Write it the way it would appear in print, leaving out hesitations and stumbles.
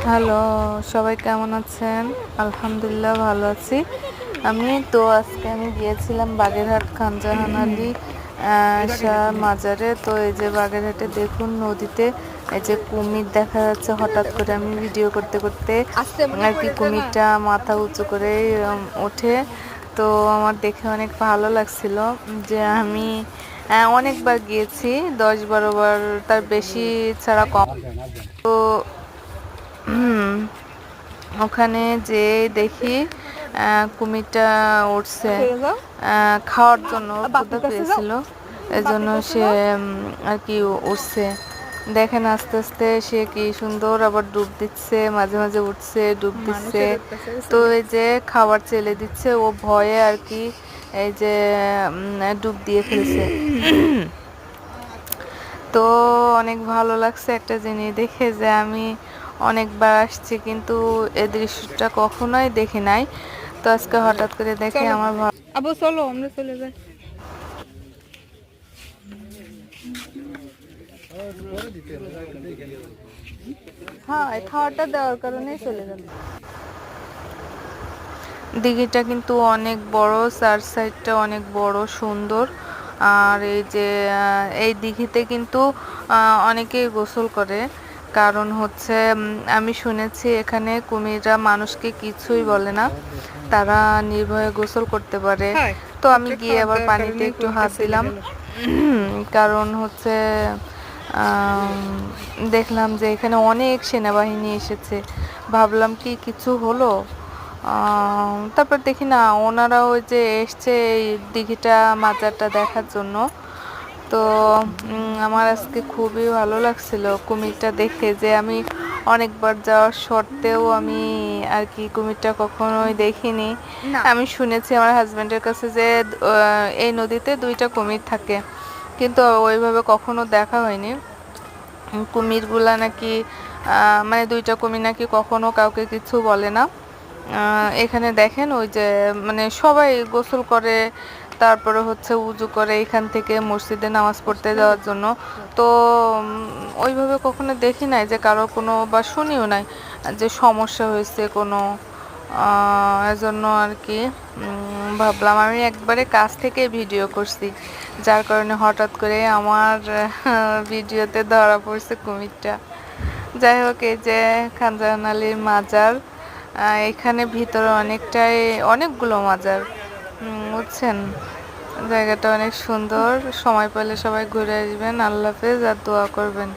Hello, সবাই কেমন আছেন? আলহামদুলিল্লাহ ভালো আছি। আজকে আমি গিয়েছিলাম বাগেরহাট খান জাহান আলী শাহ মাজারে। তো এই যে বাগেরহাটে দেখুন নদীতে এই যে কুমির দেখা যাচ্ছে। হঠাৎ করে আমি ভিডিও করতে করতে আর কি কুমিরটা মাথা উঁচু করে ওঠে। তো আমার দেখে অনেক ভালো লাগছিল যে আমি অনেকবার গিয়েছি, 10-12 বার, তার বেশি ছাড়া কম। তো ওখানে যে দেখি কুমিরটা উঠছে খাওয়ার জন্য, ক্ষুধা পেয়েছিল, এজন্য সে আর কি উঠছে। দেখেন আস্তে আস্তে সে কি সুন্দর আবার ডুব দিচ্ছে, মাঝে মাঝে উঠছে ডুব দিচ্ছে। তো এই যে খাবার চেলে দিচ্ছে, ও ভয়ে আর কি এই যে ডুব দিয়ে ফেলছে। তো অনেক ভালো লাগছে একটা জিনিস দেখে, যে আমি অনেকবার আসছি কিন্তু এই দৃশ্যটা কখনোই দেখি নাই। তো আজকে হঠাৎ করে দেখে আমার আবু চলো আমরা চলে যাই। হ্যাঁ, খাওয়াটা দেওয়ার কারণেই চলে গেল। দিঘিটা কিন্তু অনেক বড়, চার সাইডটা অনেক বড় সুন্দর। আর এই যে এই দিঘিতে কিন্তু অনেকেই গোসল করে, কারণ হচ্ছে আমি শুনেছি এখানে কুমিররা মানুষকে কিছুই বলে না, তারা নির্ভয়ে গোসল করতে পারে। তো আমি গিয়ে আবার পানিতে একটু হাত দিলাম, কারণ হচ্ছে দেখলাম যে এখানে অনেক সেনাবাহিনী এসেছে। ভাবলাম কি কিছু হলো, তারপর দেখি না, ওনারা ওই যে এসছে এই দিঘিটা মাজারটা দেখার জন্য। তো আমার আজকে খুবই ভালো লাগছিল কুমিরটা দেখে, যে আমি অনেকবার যাওয়ার সত্ত্বেও আমি আর কি কুমিরটা কখনোই দেখিনি। আমি শুনেছি আমার হাজবেন্ডের কাছে যে এই নদীতে 2টা কুমির থাকে, কিন্তু ওইভাবে কখনো দেখা হয়নি। কুমিরগুলা নাকি মানে 2টা কুমির নাকি কখনো কাউকে কিছু বলে না। এখানে দেখেন ওই যে মানে সবাই গোসল করে, তারপরে হচ্ছে উজু করে এখান থেকে মসজিদে নামাজ পড়তে যাওয়ার জন্য। তো ওইভাবে কখনো দেখি নাই যে কারো কোনো, বা শুনিও নাই যে সমস্যা হয়েছে কোনো। এজন্য আর কি ভাবলাম আমি একবারে কাছ থেকে ভিডিও করছি, যার কারণে হঠাৎ করে আমার ভিডিওতে ধরা পড়ছে কুমিরটা। যাই হোক, এই যে খান জাহান আলীর মাজার, এখানে ভিতরে অনেকগুলো মাজার, বুঝছেন। জায়গাটা অনেক সুন্দর, সময় পেলে সবাই ঘুরে আসবেন। আল্লাহ হাফেজ আর দোয়া করবেন।